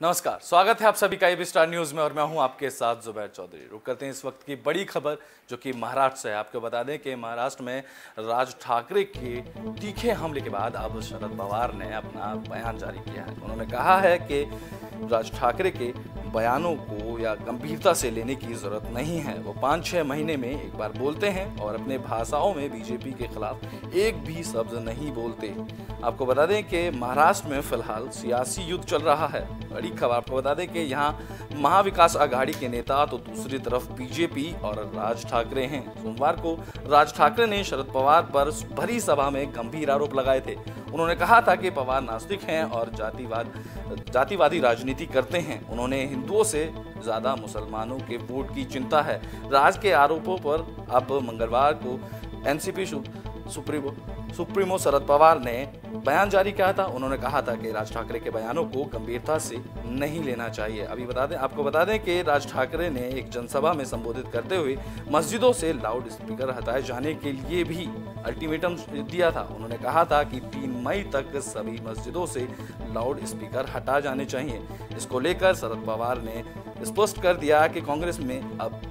नमस्कार, स्वागत है आप सभी का एबी स्टार न्यूज में और मैं हूं आपके साथ जुबैर चौधरी। रुक करते हैं इस वक्त की बड़ी खबर जो कि महाराष्ट्र से है। आपको बता दें कि महाराष्ट्र में राज ठाकरे के तीखे हमले के बाद अब शरद पवार ने अपना बयान जारी किया है। उन्होंने कहा है कि राज ठाकरे के बयानों को या गंभीरता से लेने की जरूरत नहीं है। वो 5-6 महीने में एक बार बोलते हैं और अपने भाषाओं में बीजेपी के खिलाफ एक भी शब्द नहीं बोलते। आपको बता दें कि महाराष्ट्र में फिलहाल सियासी युद्ध चल रहा है। बड़ी खबर आपको बता दें कि यहाँ महाविकास आघाड़ी के नेता तो दूसरी तरफ बीजेपी और राज ठाकरे हैं। सोमवार को राज ठाकरे ने शरद पवार पर भरी सभा में गंभीर आरोप लगाए थे। उन्होंने कहा था कि पवार नास्तिक हैं और जातिवादी राजनीति करते हैं। उन्होंने हिंदुओं से ज्यादा मुसलमानों के वोट की चिंता है। राज के आरोपों पर अब मंगलवार को एनसीपी सुप्रीमो शरद पवार ने बयान जारी किया था। उन्होंने कहा था कि राज ठाकरे के बयानों को गंभीरता से नहीं लेना चाहिए। आपको बता दें कि राज ठाकरे ने एक जनसभा में संबोधित करते हुए मस्जिदों से लाउड स्पीकर हटाए जाने के लिए भी अल्टीमेटम दिया था। उन्होंने कहा था कि 3 मई तक सभी मस्जिदों से लाउड स्पीकर हटा जाने चाहिए। इसको लेकर शरद पवार ने स्पष्ट कर दिया कि कांग्रेस में अब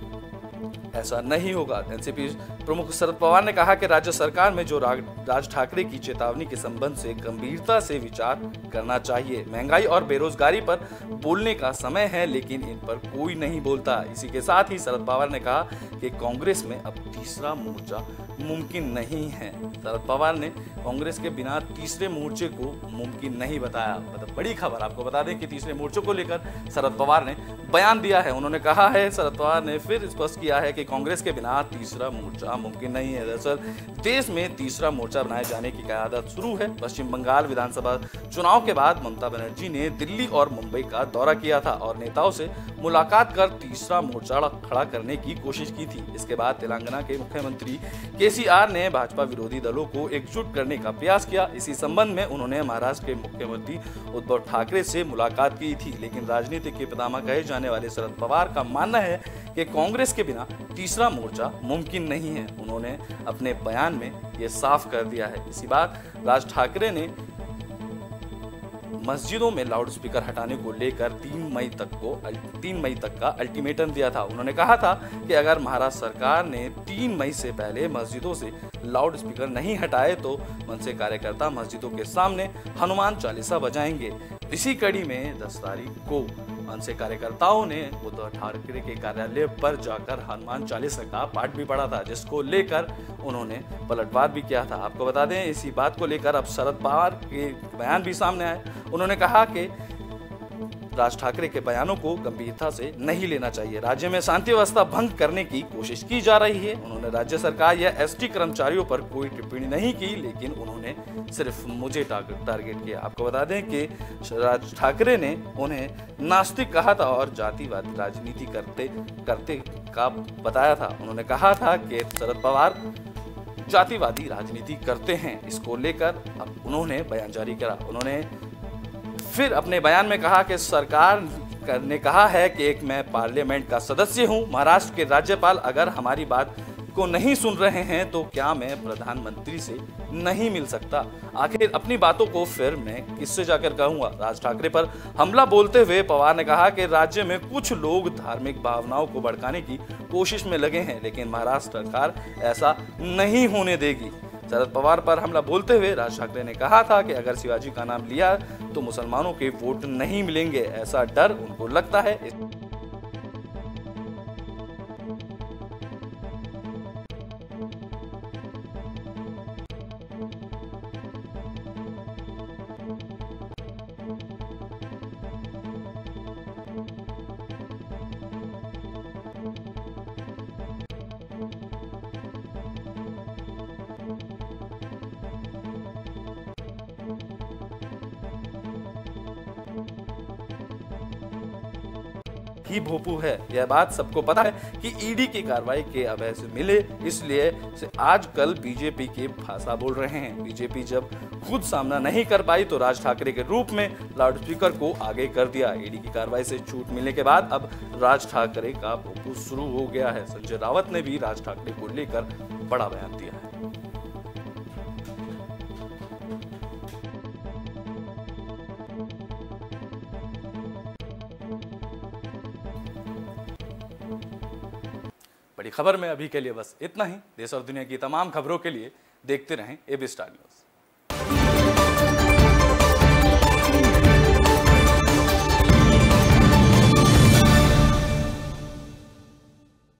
ऐसा नहीं होगा। एनसीपी प्रमुख शरद पवार ने कहा कि राज्य सरकार में जो राज ठाकरे की चेतावनी के संबंध से गंभीरता से विचार करना चाहिए। महंगाई और बेरोजगारी पर बोलने का समय है, लेकिन इन पर कोई नहीं बोलता। इसी के साथ ही शरद पवार ने कहा कि कांग्रेस में अब तीसरा मोर्चा मुमकिन नहीं है। शरद पवार ने कांग्रेस के बिना तीसरे मोर्चे को मुमकिन नहीं बताया। मतलब बड़ी खबर आपको बता दें कि तीसरे मोर्चे को लेकर शरद पवार ने बयान दिया है। उन्होंने कहा है, शरद पवार ने फिर स्पष्ट किया है कि कांग्रेस के बिना तीसरा मोर्चा मुमकिन नहीं है। दरअसल देश में तीसरा मोर्चा बनाए जाने की क़यादत शुरू है। पश्चिम बंगाल विधानसभा चुनाव के बाद ममता बनर्जी ने दिल्ली और मुंबई का दौरा किया था और नेताओं से मुलाकात कर तीसरा मोर्चा खड़ा करने की कोशिश की थी। इसके बाद तेलंगाना के मुख्यमंत्री केसीआर ने भाजपा विरोधी दलों को एकजुट करने का प्रयास किया। इसी संबंध में उन्होंने महाराष्ट्र के मुख्यमंत्री उद्धव ठाकरे से मुलाकात की थी। लेकिन राजनीति के पितामह कहे जाने वाले शरद पवार का मानना है कि कांग्रेस के बिना तीसरा मोर्चा मुमकिन नहीं है। उन्होंने अपने बयान में ये साफ कर दिया है। इसी बात राज ठाकरे ने मस्जिदों में लाउड स्पीकर हटाने को लेकर 3 मई तक का अल्टीमेटम दिया था। उन्होंने कहा था कि अगर महाराष्ट्र सरकार ने 3 मई से पहले मस्जिदों से लाउड स्पीकर नहीं हटाए तो मनसे कार्यकर्ता मस्जिदों के सामने हनुमान चालीसा बजाएंगे। इसी कड़ी में 10 तारीख को मनसे कार्यकर्ताओं ने उद्धव ठाकरे के कार्यालय पर जाकर हनुमान चालीसा का पाठ भी पढ़ा था, जिसको लेकर उन्होंने पलटवार भी किया था। आपको बता दें, इसी बात को लेकर अब शरद पवार के बयान भी सामने आए। उन्होंने कहा कि राज ठाकरे के बयानों को गंभीरता से नहीं लेना चाहिए। राज्य में शांति व्यवस्था भंग करने की कोशिश की जा रही है। उन्होंने राज्य सरकार या एसटी कर्मचारियों पर कोई टिप्पणी नहीं की, लेकिन उन्होंने सिर्फ मुझे टारगेट किया। आपको बता दें कि राज ठाकरे ने उन्हें नास्तिक कहा था और जातिवादी राजनीति करते का बताया था। उन्होंने कहा था कि शरद पवार जातिवादी राजनीति करते हैं। इसको लेकर अब उन्होंने बयान जारी किया। उन्होंने फिर अपने बयान में कहा कि सरकार ने कहा है कि मैं पार्लियामेंट का सदस्य हूं। महाराष्ट्र के राज्यपाल अगर हमारी बात को नहीं सुन रहे हैं तो क्या मैं प्रधानमंत्री से नहीं मिल सकता? आखिर अपनी बातों को फिर मैं किससे जाकर कहूंगा? राज ठाकरे पर हमला बोलते हुए पवार ने कहा कि राज्य में कुछ लोग धार्मिक भावनाओं को भड़काने की कोशिश में लगे हैं, लेकिन महाराष्ट्र सरकार ऐसा नहीं होने देगी। शरद पवार पर हमला बोलते हुए राज ठाकरे ने कहा था कि अगर शिवाजी का नाम लिया तो मुसलमानों के वोट नहीं मिलेंगे, ऐसा डर उनको लगता है। ही भोपू है। यह बात सबको पता है कि ईडी की कार्रवाई के अभय से मिले, इसलिए से आजकल बीजेपी के भाषा बोल रहे हैं। बीजेपी जब खुद सामना नहीं कर पाई तो राज ठाकरे के रूप में लाउडस्पीकर को आगे कर दिया। ईडी की कार्रवाई से छूट मिलने के बाद अब राज ठाकरे का भोपू शुरू हो गया है। संजय रावत ने भी राज ठाकरे को लेकर बड़ा बयान दिया है। बड़ी खबर में अभी के लिए बस इतना ही। देश और दुनिया की तमाम खबरों के लिए देखते रहें एबी स्टार न्यूज़।